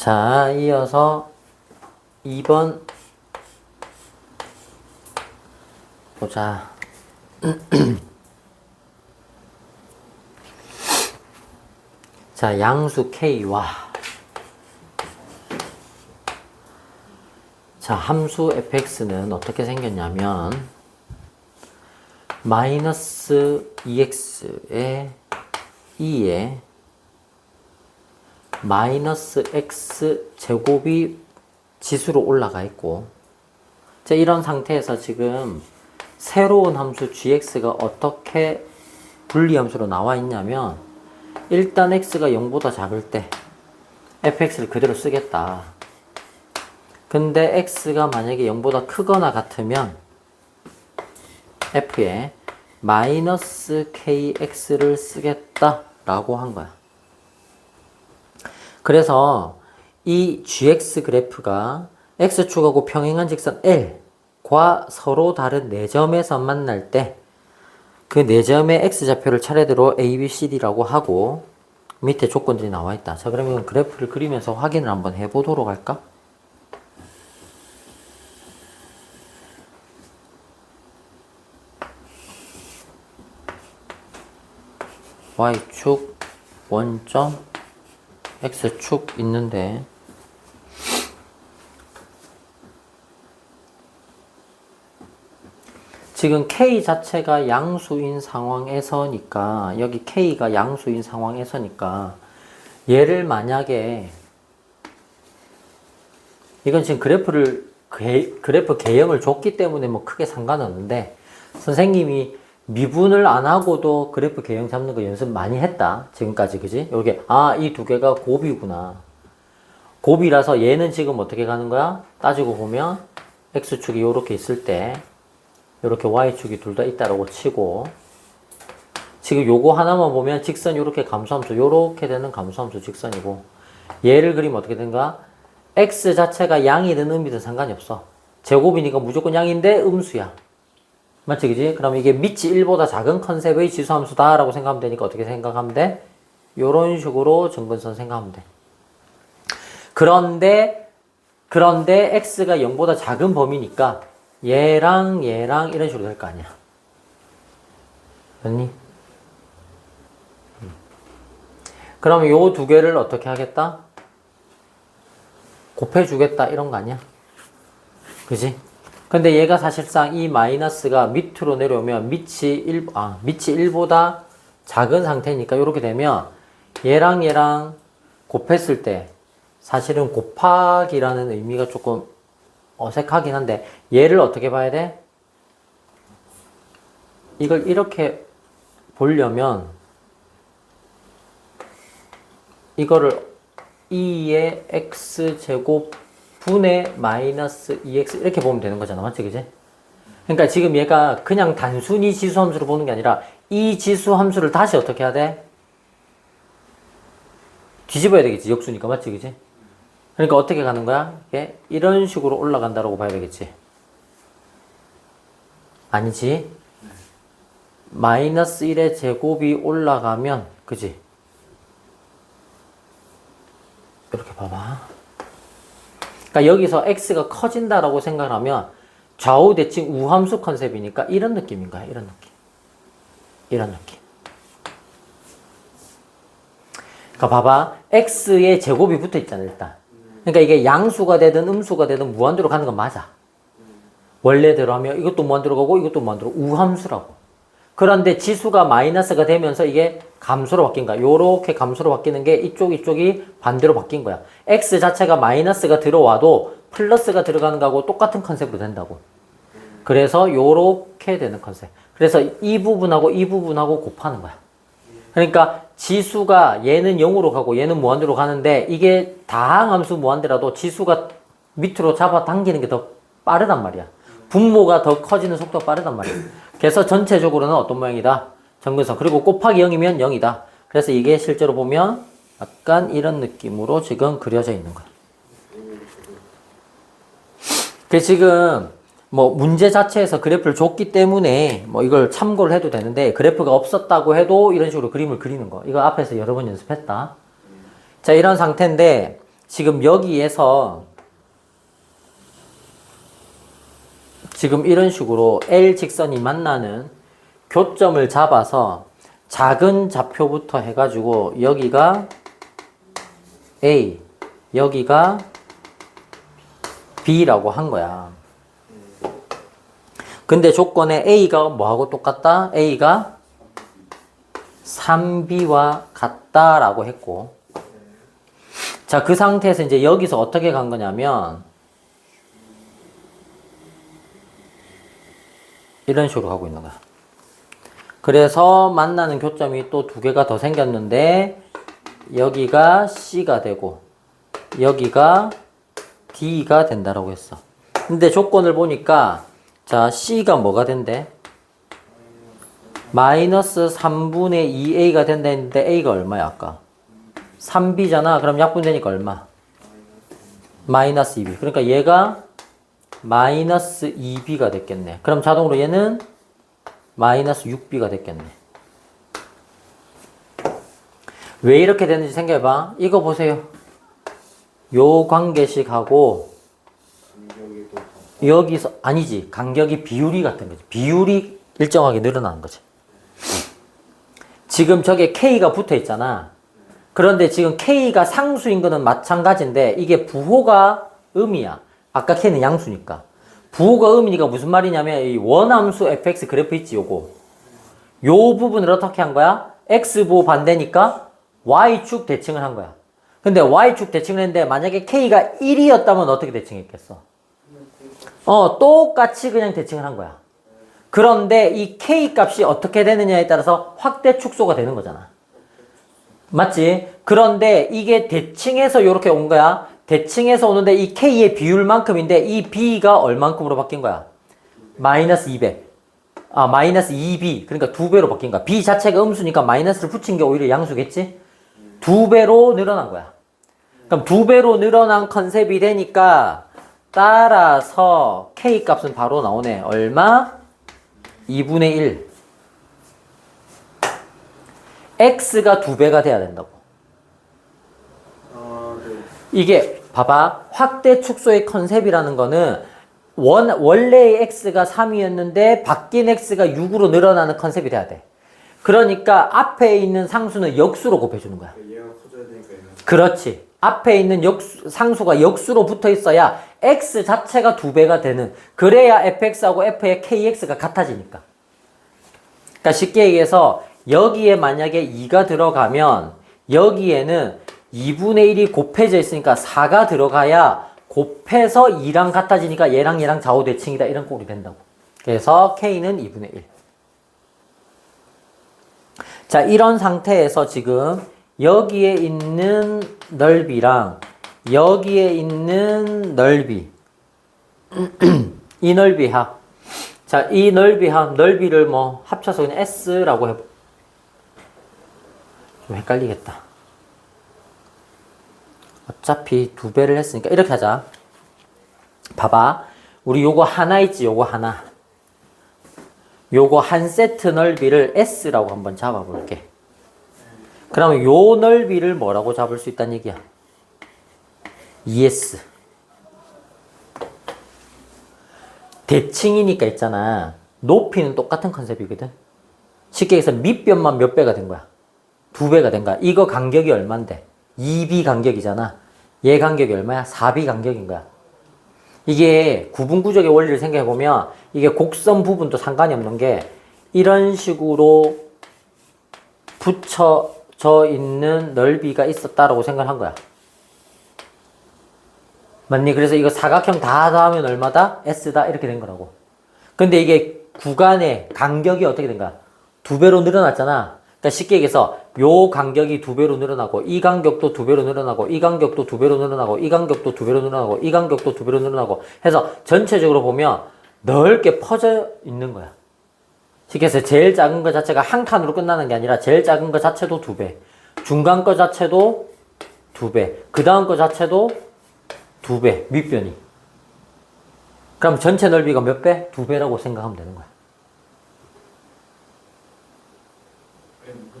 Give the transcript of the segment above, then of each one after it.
자, 이어서 2번 보자. 자, 양수 K와 자, 함수 fx는 어떻게 생겼냐면 마이너스 2x에 2에 마이너스 x 제곱이 지수로 올라가 있고, 자, 이런 상태에서 지금 새로운 함수 gx가 어떻게 분리함수로 나와 있냐면, 일단 x가 0보다 작을 때 fx를 그대로 쓰겠다. 근데 x가 만약에 0보다 크거나 같으면 f에 마이너스 kx를 쓰겠다 라고 한 거야. 그래서 이 gx 그래프가 x축하고 평행한 직선 L과 서로 다른 4점에서 만날 때 그 4점의 x좌표를 차례대로 A, B, C, D라고 하고 밑에 조건들이 나와 있다. 자, 그러면 그래프를 그리면서 확인을 한번 해보도록 할까? y축 원점 x축 있는데, 지금 k 자체가 양수인 상황에서니까, 여기 k가 양수인 상황에서니까 얘를 만약에 이건 지금 그래프 개형을 줬기 때문에 뭐 크게 상관없는데, 선생님이 미분을 안 하고도 그래프 개형 잡는 거 연습 많이 했다 지금까지. 그지? 여기 이 두 개가 곱이구나. 곱이라서 얘는 지금 어떻게 가는 거야? 따지고 보면 x축이 요렇게 있을 때 요렇게 y축이 둘 다 있다라고 치고, 지금 요거 하나만 보면 직선 요렇게 감소함수, 요렇게 되는 감소함수 직선이고, 얘를 그리면 어떻게 된가? x 자체가 양이든 음이든 상관이 없어. 제곱이니까 무조건 양인데 음수야. 맞지, 그지? 그럼 이게 밑이 1보다 작은 컨셉의 지수함수다 라고 생각하면 되니까 어떻게 생각하면 돼? 요런 식으로 정근선 생각하면 돼. 그런데 x가 0보다 작은 범위니까 얘랑 이런 식으로 될 거 아니야. 맞니? 그럼 요 두 개를 어떻게 하겠다? 곱해주겠다 이런 거 아니야? 그지? 근데 얘가 사실상 이 마이너스가 밑으로 내려오면 밑이 1보다 작은 상태니까 이렇게 되면 얘랑 곱했을 때 사실은 곱하기라는 의미가 조금 어색하긴 한데, 얘를 어떻게 봐야 돼? 이걸 이렇게 보려면 이거를 2의 x제곱 분의 마이너스 2x 이렇게 보면 되는 거잖아. 맞지? 그지? 그러니까 지금 얘가 그냥 단순히 지수함수로 보는 게 아니라 이 지수함수를 다시 어떻게 해야 돼? 뒤집어야 되겠지. 역수니까. 맞지? 그지? 그러니까 어떻게 가는 거야? 이게 이런 식으로 올라간다라고 봐야 되겠지. 아니지? 마이너스 1의 제곱이 올라가면, 그지? 이렇게 봐봐. 그러니까 여기서 x가 커진다라고 생각하면 좌우 대칭 우함수 컨셉이니까 이런 느낌인 거야. 이런 느낌. 이런 느낌. 그러니까 봐봐. x의 제곱이 붙어 있잖아, 일단. 그러니까 이게 양수가 되든 음수가 되든 무한대로 가는 건 맞아. 원래대로 하면 이것도 무한대로 가고 이것도 무한대로 우함수라고. 그런데 지수가 마이너스가 되면서 이게 감수로 바뀐 거야. 요렇게 감수로 바뀌는 게 이쪽이 반대로 바뀐 거야. x 자체가 마이너스가 들어와도 플러스가 들어가는 거하고 똑같은 컨셉으로 된다고. 그래서 요렇게 되는 컨셉. 그래서 이 부분하고 곱하는 거야. 그러니까 지수가 얘는 0으로 가고 얘는 무한대로 가는데, 이게 다항함수 무한대라도 지수가 밑으로 잡아당기는 게 더 빠르단 말이야. 분모가 더 커지는 속도가 빠르단 말이야. 그래서 전체적으로는 어떤 모양이다? 정근선. 그리고 곱하기 0이면 0이다. 그래서 이게 실제로 보면 약간 이런 느낌으로 지금 그려져 있는 거야. 그래서 지금 뭐 문제 자체에서 그래프를 줬기 때문에 뭐 이걸 참고를 해도 되는데, 그래프가 없었다고 해도 이런 식으로 그림을 그리는 거. 이거 앞에서 여러 번 연습했다. 자, 이런 상태인데 지금 여기에서 지금 이런 식으로 L 직선이 만나는 교점을 잡아서 작은 좌표부터 해가지고 여기가 A, 여기가 B라고 한 거야. 근데 조건에 A가 뭐하고 똑같다? A가 3B와 같다라고 했고, 자, 그 상태에서 이제 여기서 어떻게 간 거냐면 이런 식으로 가고 있는 거야. 그래서 만나는 교점이 또 두 개가 더 생겼는데 여기가 C가 되고 여기가 D가 된다라고 했어. 근데 조건을 보니까 자, C가 뭐가 된대? 마이너스 3분의 2A가 된다 했는데 A가 얼마야 아까? 3B잖아. 그럼 약분되니까 얼마? 마이너스 2B. 그러니까 얘가 마이너스 2B가 됐겠네. 그럼 자동으로 얘는 마이너스 6B가 됐겠네. 왜 이렇게 되는지 생각해봐. 이거 보세요. 요 관계식하고 여기서 아니지. 간격이 비율이 같은 거지. 비율이 일정하게 늘어나는 거지. 지금 저게 K가 붙어 있잖아. 그런데 지금 K가 상수인 거는 마찬가지인데 이게 부호가 음이야. 아까 K는 양수니까. 부호가 음이니까 무슨 말이냐면 이 원함수 fx 그래프 있지 요거. 요 부분을 어떻게 한 거야? x부호 반대니까 y축 대칭을 한 거야. 근데 y축 대칭을 했는데 만약에 K가 1이었다면 어떻게 대칭했겠어? 똑같이 그냥 대칭을 한 거야. 그런데 이 K 값이 어떻게 되느냐에 따라서 확대 축소가 되는 거잖아. 맞지? 그런데 이게 대칭해서 이렇게 온 거야. 대칭해서 오는데 이 K의 비율만큼인데 이 B가 얼만큼으로 바뀐 거야? 마이너스 200. 마이너스 2B. 그러니까 2배로 바뀐 거야. B 자체가 음수니까 마이너스를 붙인 게 오히려 양수겠지? 2배로 늘어난 거야. 그럼 2배로 늘어난 컨셉이 되니까 따라서 K 값은 바로 나오네. 얼마? 2분의 1. X가 2배가 돼야 된다고. 네. 이게 봐봐. 확대 축소의 컨셉이라는 거는 원래의 X가 3이었는데 바뀐 X가 6으로 늘어나는 컨셉이 돼야 돼. 그러니까 앞에 있는 상수는 역수로 곱해주는 거야. 얘가 커져야 되니까 얘는. 그렇지. 앞에 있는 상수가 역수로 붙어 있어야 X 자체가 2배가 되는, 그래야 fx하고 f의 kx가 같아지니까. 그러니까 쉽게 얘기해서 여기에 만약에 2가 들어가면 여기에는 2분의 1이 곱해져 있으니까 4가 들어가야 곱해서 2랑 같아지니까 얘랑 얘랑 좌우 대칭이다 이런 꼴이 된다고. 그래서 k는 2분의 1. 자, 이런 상태에서 지금 여기에 있는 넓이랑 여기에 있는 넓이 이 넓이 합. 자, 이 넓이 합, 넓이를 뭐 합쳐서 그냥 S라고 해보. 좀 헷갈리겠다. 어차피 2배를 했으니까 이렇게 하자. 봐봐. 우리 요거 하나 있지, 요거 하나. 요거 한 세트 넓이를 S라고 한번 잡아볼게. 그러면 요 넓이를 뭐라고 잡을 수 있다는 얘기야? ES. 대칭이니까 있잖아. 높이는 똑같은 컨셉이거든. 쉽게 해서 밑변만 몇 배가 된 거야? 2배가 된 거야. 이거 간격이 얼만데? 2B 간격이잖아. 얘 간격이 얼마야? 4B 간격인 거야. 이게 구분구적의 원리를 생각해보면 이게 곡선 부분도 상관이 없는 게 이런 식으로 붙여져 있는 넓이가 있었다라고 생각한 거야. 맞니? 그래서 이거 사각형 다 더하면 얼마다? S다 이렇게 된 거라고. 근데 이게 구간의 간격이 어떻게 된 거야? 2배로 늘어났잖아. 그러니까 쉽게 얘기해서 요 간격이 2배로 늘어나고 이 간격도 2배로 늘어나고 이 간격도 2배로 늘어나고 이 간격도 2배로 늘어나고 이 간격도 2배로 늘어나고 해서 전체적으로 보면 넓게 퍼져 있는 거야. 쉽게 해서 제일 작은 거 자체가 한 칸으로 끝나는 게 아니라 제일 작은 거 자체도 2배, 중간 거 자체도 2배, 그 다음 거 자체도 2배, 밑변이. 그럼 전체 넓이가 몇 배? 2배라고 생각하면 되는 거야.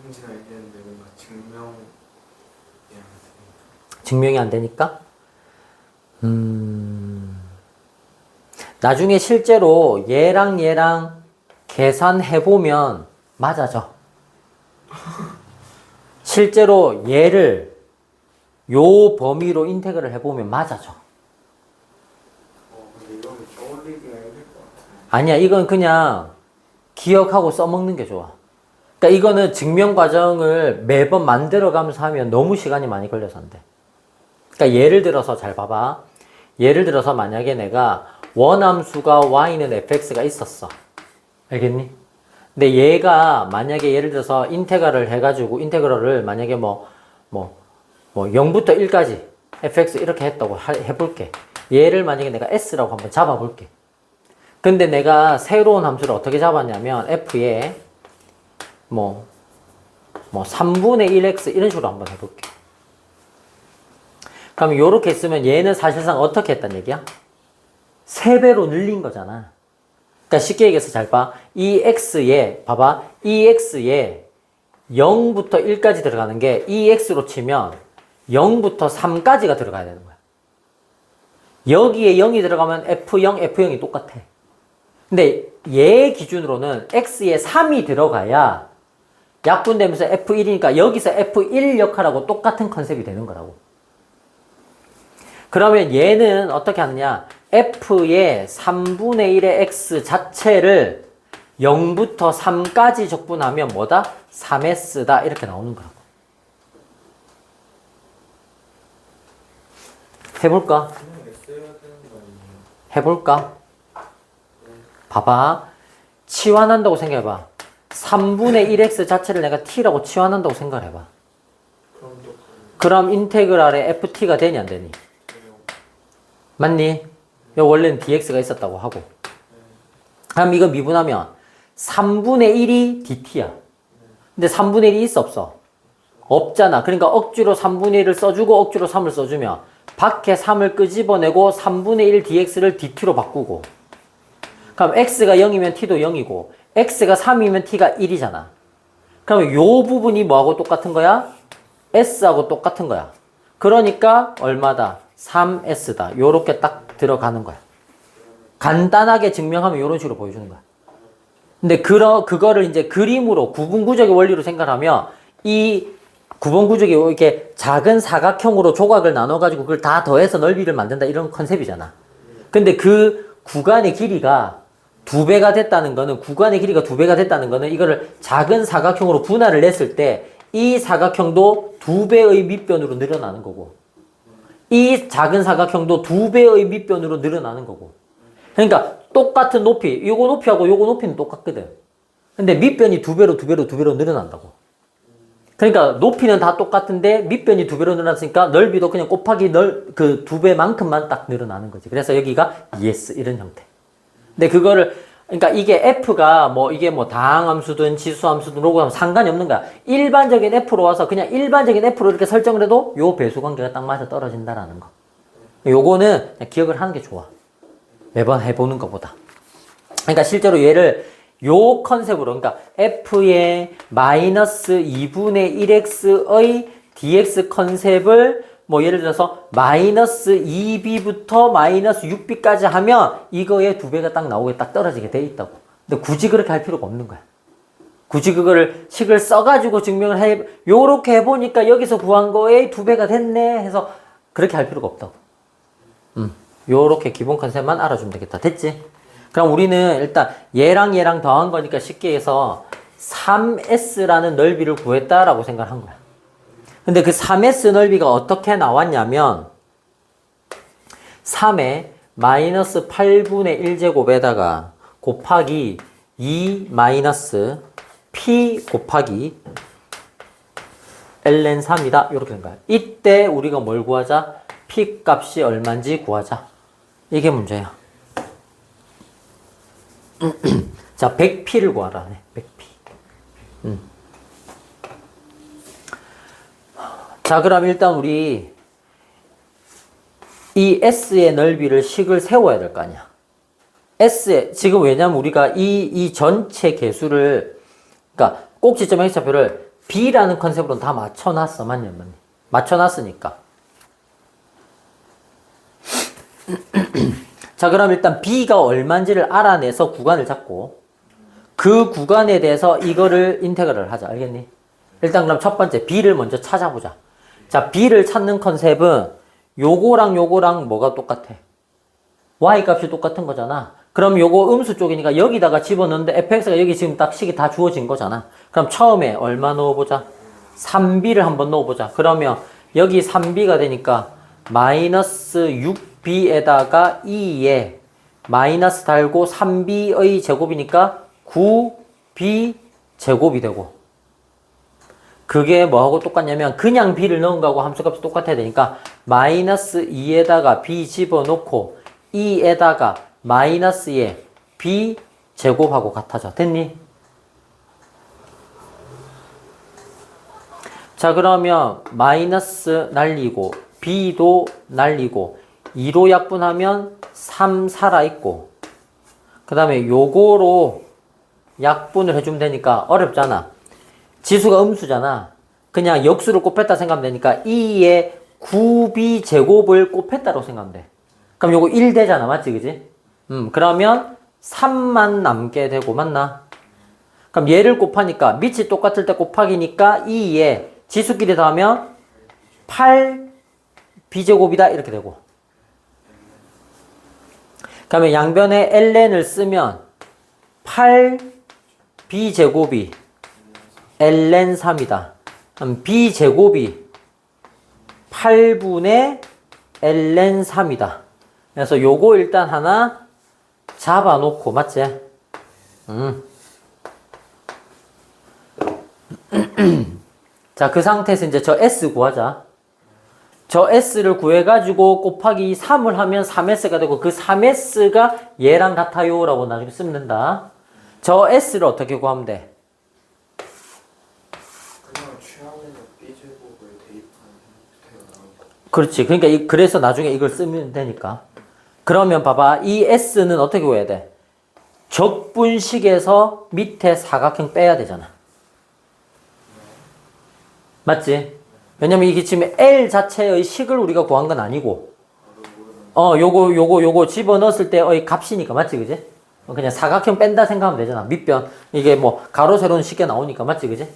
문제가 있는데 뭔가 증명이 안 되니까. 증명이 안 되니까? 나중에 실제로 얘랑 계산해보면 맞아져. 실제로 얘를 요 범위로 인테그를 해보면 맞아져. 근데 이거는 떠올리기가 힘들 것 같아. 아니야, 이건 그냥 기억하고 써먹는 게 좋아. 그러니까 이거는 증명 과정을 매번 만들어가면서 하면 너무 시간이 많이 걸려서 안 돼. 그러니까 예를 들어서 잘 봐봐. 예를 들어서 만약에 내가 원함수가 y는 fx가 있었어. 알겠니? 근데 얘가 만약에 예를 들어서 인테그랄을 해가지고 인테그랄을 만약에 뭐 0부터 1까지 fx 이렇게 했다고 해볼게. 얘를 만약에 내가 s라고 한번 잡아볼게. 근데 내가 새로운 함수를 어떻게 잡았냐면 f에 3분의 1x 이런 식으로 한번 해볼게. 그럼 이렇게 있으면 얘는 사실상 어떻게 했단 얘기야? 3배로 늘린 거잖아. 그러니까 쉽게 얘기해서 잘 봐. 이 x에 봐봐. 이 x에 0부터 1까지 들어가는 게 이 x로 치면 0부터 3까지가 들어가야 되는 거야. 여기에 0이 들어가면 F0이 똑같아. 근데 얘 기준으로는 x에 3이 들어가야 약분되면서 F1이니까 여기서 F1 역할하고 똑같은 컨셉이 되는 거라고. 그러면 얘는 어떻게 하느냐? F의 3분의 1의 x 자체를 0부터 3까지 적분하면 뭐다? 3s다 이렇게 나오는 거라고. 해볼까? 해볼까? 봐봐. 치환한다고 생각해봐. 3분의 1x 자체를 내가 t라고 치환한다고 생각해봐. 그럼 인테그랄에 ft가 되니 안 되니? 맞니? 여기 원래는 dx가 있었다고 하고. 그럼 이거 미분하면 3분의 1이 dt야. 근데 3분의 1이 있어 없어? 없잖아. 그러니까 억지로 3분의 1을 써주고 억지로 3을 써주면 밖에 3을 끄집어내고 3분의 1 dx를 dt로 바꾸고. 그럼 x가 0이면 t도 0이고 x가 3이면 t가 1이잖아. 그러면 요 부분이 뭐하고 똑같은 거야? s하고 똑같은 거야. 그러니까 얼마다? 3s다. 요렇게 딱 들어가는 거야. 간단하게 증명하면 요런 식으로 보여주는 거야. 근데 그거를 이제 그림으로 구분구적의 원리로 생각하면 이 구분구적이 이렇게 작은 사각형으로 조각을 나눠가지고 그걸 다 더해서 넓이를 만든다 이런 컨셉이잖아. 근데 그 구간의 길이가 2배가 됐다는 거는 구간의 길이가 2배가 됐다는 거는 이거를 작은 사각형으로 분할을 냈을 때 이 사각형도 2배의 밑변으로 늘어나는 거고 이 작은 사각형도 2배의 밑변으로 늘어나는 거고. 그러니까 똑같은 높이, 요거 높이하고 요거 높이는 똑같거든. 근데 밑변이 2배로 늘어난다고. 그러니까 높이는 다 똑같은데 밑변이 2배로 늘어났으니까 넓이도 그냥 곱하기 그 2배만큼만 딱 늘어나는 거지. 그래서 여기가 ES 이런 형태. 근데 그거를 그러니까 이게 F가 이게 다항함수든 지수함수든 로그함수 상관이 없는 거야. 일반적인 F로 와서 그냥 일반적인 F로 이렇게 설정을 해도 요 배수 관계가 딱 맞아 떨어진다라는 거. 요거는 그냥 기억을 하는 게 좋아. 매번 해보는 것보다. 그러니까 실제로 얘를 요 컨셉으로 그러니까 F의 마이너스 2분의 1x의 dx 컨셉을 예를 들어서 마이너스 2b부터 마이너스 6b까지 하면 이거의 2배가 딱 나오게 딱 떨어지게 돼 있다고. 근데 굳이 그렇게 할 필요가 없는 거야. 굳이 그거를 식을 써가지고 증명을 요렇게 해보니까 여기서 구한 거에 2배가 됐네 해서 그렇게 할 필요가 없다고. 요렇게 기본 컨셉만 알아주면 되겠다. 됐지? 그럼 우리는 일단 얘랑 더한 거니까 쉽게 해서 3s라는 넓이를 구했다라고 생각한 거야. 근데 그 3s 넓이가 어떻게 나왔냐면 3에 마이너스 8분의 1제곱에다가 곱하기 2 마이너스 p 곱하기 ln 3이다. 이렇게 된 거야. 이때 우리가 뭘 구하자? p 값이 얼마인지 구하자. 이게 문제야. 자, 100p를 구하라. 100p. 자, 그럼 일단 우리 이 S의 넓이를 식을 세워야 될 거 아니야. 지금 왜냐면 우리가 이 전체 개수를, 그러니까 꼭지점 X좌표를 B라는 컨셉으로 다 맞춰놨어. 맞니? 맞춰놨으니까. 자, 그럼 일단 B가 얼마인지를 알아내서 구간을 잡고 그 구간에 대해서 이거를 인테그랄을 하자. 알겠니? 일단 그럼 첫 번째 B를 먼저 찾아보자. 자, B를 찾는 컨셉은 요거랑 요거랑 뭐가 똑같아? Y 값이 똑같은 거잖아. 그럼 요거 음수 쪽이니까 여기다가 집어넣는데 fx가 여기 지금 딱 식이 다 주어진 거잖아. 그럼 처음에 얼마 넣어보자? 3b를 한번 넣어보자. 그러면 여기 3b가 되니까 마이너스 6b에다가 2에 마이너스 달고 3b의 제곱이니까 9b 제곱이 되고, 그게 뭐하고 똑같냐면 그냥 b를 넣은 거하고 함수값이 똑같아야 되니까 마이너스 2에다가 b 집어넣고 2에다가 마이너스에 b 제곱하고 같아져. 됐니? 자, 그러면 마이너스 날리고 b도 날리고 2로 약분하면 3 살아있고, 그 다음에 요거로 약분을 해주면 되니까 어렵잖아. 지수가 음수잖아. 그냥 역수를 곱했다 생각하면 되니까 2에 9b 제곱을 곱했다고 생각하면 돼. 그럼 요거 1 되잖아. 맞지? 그지? 그러면 3만 남게 되고, 맞나? 그럼 얘를 곱하니까 밑이 똑같을 때 곱하기니까 2에 지수끼리 더하면 8b제곱이다 이렇게 되고, 그러면 양변에 ln을 쓰면 8b제곱이 ln 3이다. 그럼 b제곱이 8분의 ln 3이다. 그래서 요거 일단 하나 잡아놓고, 맞지? 자, 그 상태에서 이제 저 S 구하자. 저 S를 구해가지고 곱하기 3을 하면 3S가 되고, 그 3S가 얘랑 같아요 라고 나중에 쓰면 된다. 저 S를 어떻게 구하면 돼? 그냥 취향에는 B제곱을 대입하는 형태가 나오고. 그렇지. 그러니까 그래서 나중에 이걸 쓰면 되니까. 그러면 봐봐. 이 S는 어떻게 구해야 돼? 적분식에서 밑에 사각형 빼야 되잖아. 맞지? 왜냐면 이게 지금 L 자체의 식을 우리가 구한 건 아니고, 요거 집어넣었을 때의 값이니까, 맞지? 그지? 그냥 사각형 뺀다 생각하면 되잖아. 밑변. 이게 뭐, 가로, 세로는 쉽게 나오니까, 맞지? 그지?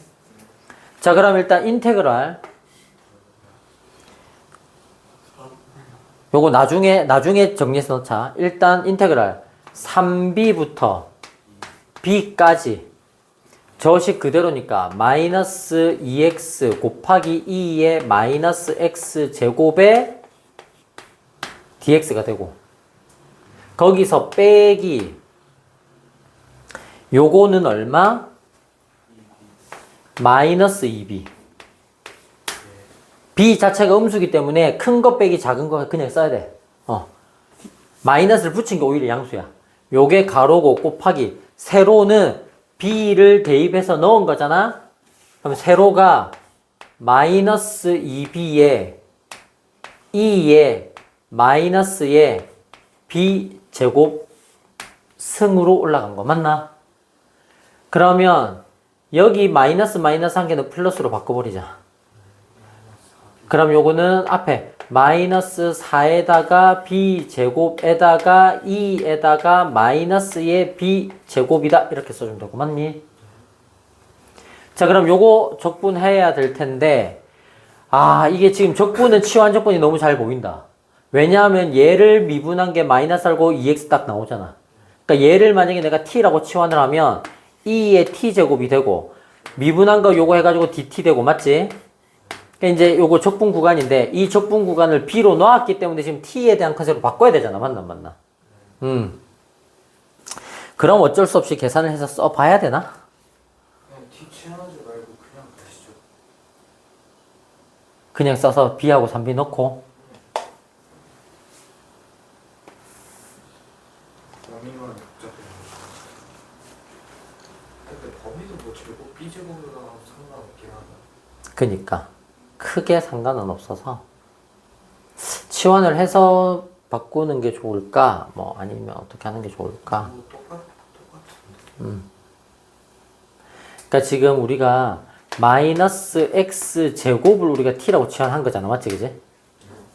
자, 그럼 일단 인테그랄. 요거 나중에 정리해서 넣자. 일단 인테그랄 3b부터 b까지 저식 그대로니까 마이너스 2x 곱하기 2의 마이너스 x 제곱에 dx가 되고, 거기서 빼기 요거는 얼마? 마이너스 2b. b 자체가 음수기 때문에 큰 거 빼기 작은 거 그냥 써야 돼. 마이너스를 붙인 게 오히려 양수야. 요게 가로고 곱하기 세로는 b를 대입해서 넣은 거잖아. 그럼 세로가 마이너스 2b에 2에 마이너스에 b 제곱 승으로 올라간 거 맞나? 그러면 여기 마이너스 한 개는 플러스로 바꿔버리자. 그럼 요거는 앞에 마이너스 4에다가 b제곱에다가 2에다가 마이너스의 b제곱이다 이렇게 써주면 되고, 맞니? 자, 그럼 요거 적분해야 될 텐데, 이게 지금 적분은 치환 적분이 너무 잘 보인다. 왜냐하면 얘를 미분한 게 마이너스 알고 2x 딱 나오잖아. 그러니까 얘를 만약에 내가 t라고 치환을 하면 2의 t제곱이 되고, 미분한 거 요거 해가지고 dt 되고, 맞지? 이제 요거 적분 구간인데, 이 적분 구간을 b로 놓았기 때문에 지금 t에 대한 컨셉으로 바꿔야 되잖아. 맞나? 그럼 어쩔 수 없이 계산을 해서 써봐야 되나? 그냥 D 취하지 말고 그냥 가시죠. 그냥 써서 b하고 3b 넣고. 범위만 복잡해요. 근데 범위도 뭐 제곱 B제곱이랑 상관없긴 하다. 그니까 크게 상관은 없어서 치환을 해서 바꾸는 게 좋을까? 뭐 아니면 어떻게 하는 게 좋을까? 뭐 똑같은데. 그러니까 지금 우리가 마이너스 x 제곱을 우리가 t라고 치환한 거잖아. 맞지? 그지?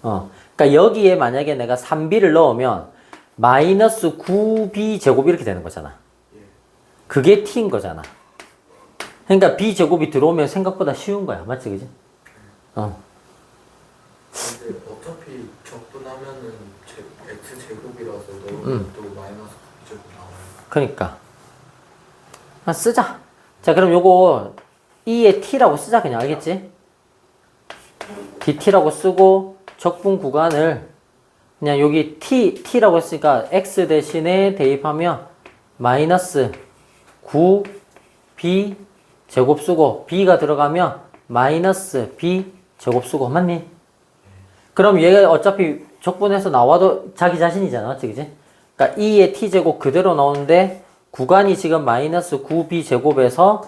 그러니까 여기에 만약에 내가 3b를 넣으면 마이너스 9b 제곱이 이렇게 되는 거잖아. 그게 t인 거잖아. 그러니까 b 제곱이 들어오면 생각보다 쉬운 거야. 맞지, 그지? 근데 어차피 적분하면은 x 제곱이라서 넣으면 또 마이너스 b 제곱 나와요. 그러니까 쓰자. 자, 그럼 요거 e의 t라고 쓰자. 그냥 알겠지? dt라고 쓰고 적분 구간을 그냥 여기 t라고 했으니까 x 대신에 대입하면 마이너스 9b 제곱 쓰고 b가 들어가면 마이너스 b 제곱 쓰고 맞니? 그럼 얘가 어차피 적분해서 나와도 자기 자신이잖아. 맞지? 그지? 그러니까 2의 t제곱 그대로 나오는데 구간이 지금 마이너스 9b 제곱에서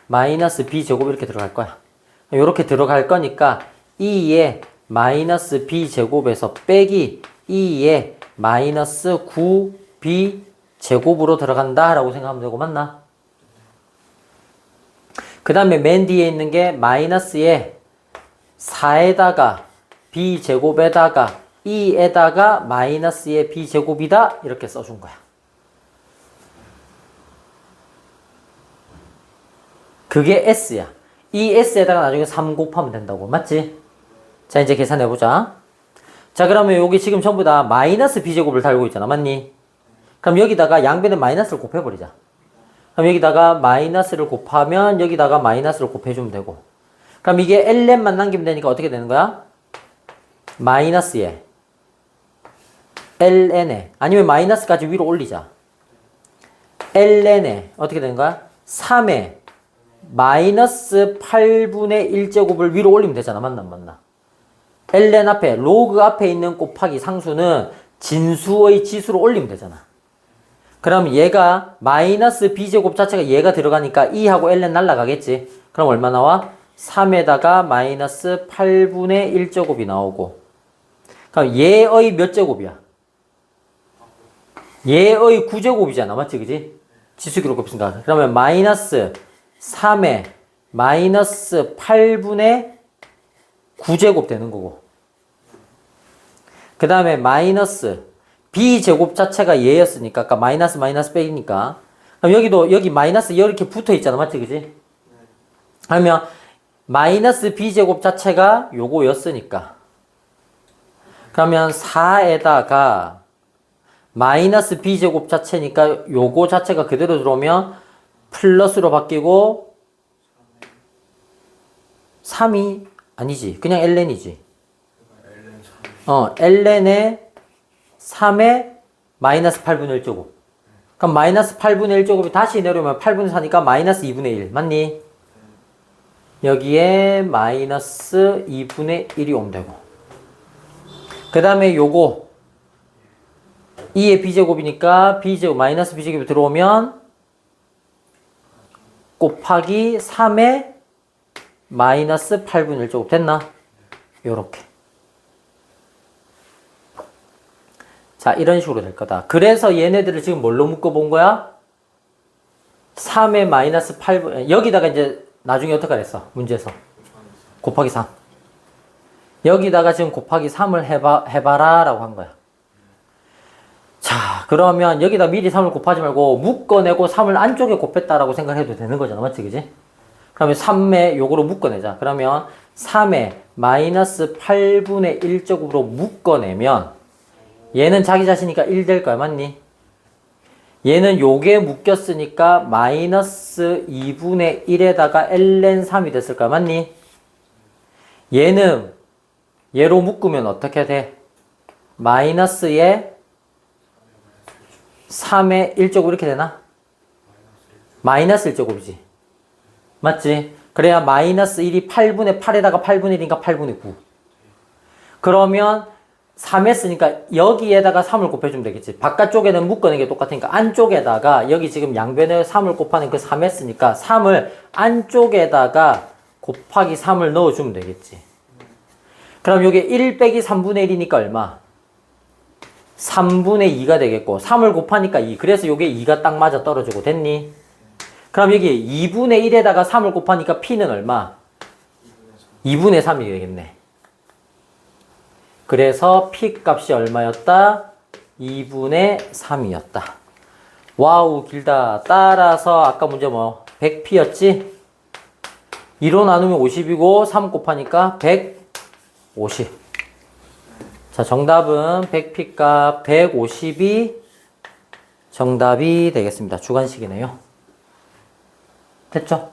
마이너스 b 제곱 이렇게 들어갈 거야. 이렇게 들어갈 거니까 2의 마이너스 b 제곱에서 빼기 2의 마이너스 9b 제곱으로 들어간다 라고 생각하면 되고 맞나? 그 다음에 맨 뒤에 있는 게 마이너스에 4에다가 b 제곱에다가 2에다가 마이너스의 b 제곱이다 이렇게 써준 거야. 그게 s야. 이 s에다가 나중에 3 곱하면 된다고. 맞지? 자, 이제 계산해보자. 자, 그러면 여기 지금 전부 다 마이너스 b제곱을 달고 있잖아. 맞니? 그럼 여기다가 양변에 마이너스를 곱해버리자. 그럼 여기다가 마이너스를 곱하면 여기다가 마이너스를 곱해주면 되고. 그럼 이게 ln만 남기면 되니까 어떻게 되는 거야? 마이너스에 ln에 아니면 마이너스까지 위로 올리자. ln에 어떻게 되는 거야? 3에 마이너스 8분의 1제곱을 위로 올리면 되잖아. 맞나 안 맞나? ln 앞에 로그 앞에 있는 곱하기 상수는 진수의 지수로 올리면 되잖아. 그럼 얘가 마이너스 b제곱 자체가 얘가 들어가니까 2하고 ln 날라가겠지. 그럼 얼마 나와? 3에다가 마이너스 8분의 1제곱이 나오고. 그럼 얘의 몇 제곱이야? 얘의 9제곱이잖아. 맞지? 그지? 지수기로 곱했으니까. 그러면 마이너스 3에 마이너스 8분의 9제곱 되는 거고. 그 다음에 마이너스 b제곱 자체가 얘였으니까 아까 마이너스 빼기니까 그럼 여기도 여기 마이너스 이렇게 붙어 있잖아. 맞지? 그지? 그러면 마이너스 b제곱 자체가 요거였으니까 그러면 4에다가 마이너스 b제곱 자체니까 요거 자체가 그대로 들어오면 플러스로 바뀌고 3이 아니지. 그냥 ln이지. ln에 3에 마이너스 8분의 1제곱. 그럼 마이너스 8분의 1제곱이 다시 내려오면 8분의 4니까 마이너스 2분의 1. 맞니? 여기에 마이너스 2분의 1이 오면 되고. 그 다음에 요거 2의 b제곱이니까 b제곱 마이너스 b제곱이 들어오면 곱하기 3에 마이너스 8분의 1제곱 됐나? 요렇게. 자, 이런 식으로 될 거다. 그래서 얘네들을 지금 뭘로 묶어본 거야? 3의 마이너스 8분, 여기다가 이제 나중에 어떻게 했어? 문제에서. 곱하기 3. 여기다가 지금 곱하기 3을 해봐라 라고 한 거야. 자, 그러면 여기다 미리 3을 곱하지 말고 묶어내고 3을 안쪽에 곱했다라고 생각해도 되는 거잖아. 맞지? 그지? 그러면 3에 요거로 묶어내자. 그러면 3에 마이너스 8분의 1제곱으로 묶어내면 얘는 자기 자신이니까 1 될 거야. 맞니? 얘는 요게 묶였으니까 마이너스 2분의 1에다가 ln 3이 됐을 거야. 맞니? 얘는 얘로 묶으면 어떻게 돼? 마이너스에 3의 1제곱 이렇게 되나? 마이너스 1제곱이지. 맞지? 그래야 마이너스 1이 8분의 8에다가 8분의 1이니까 8분의 9. 그러면 3 했으니까 여기에다가 3을 곱해주면 되겠지. 바깥쪽에는 묶어낸 게 똑같으니까 안쪽에다가 여기 지금 양변에 3을 곱하는 그 3 했으니까 3을 안쪽에다가 곱하기 3을 넣어주면 되겠지. 그럼 여기 1 빼기 3분의 1이니까 얼마? 3분의 2가 되겠고 3을 곱하니까 2. 그래서 요게 2가 딱 맞아 떨어지고 됐니? 그럼 여기 2분의 1에다가 3을 곱하니까 P는 얼마? 2분의 3이 되겠네. 그래서 P 값이 얼마였다? 2분의 3이었다. 와우, 길다. 따라서 아까 문제 뭐 100P였지? 2로 나누면 50이고 3 곱하니까 150. 자, 정답은 100P 값 150이 정답이 되겠습니다. 주관식이네요. 됐죠?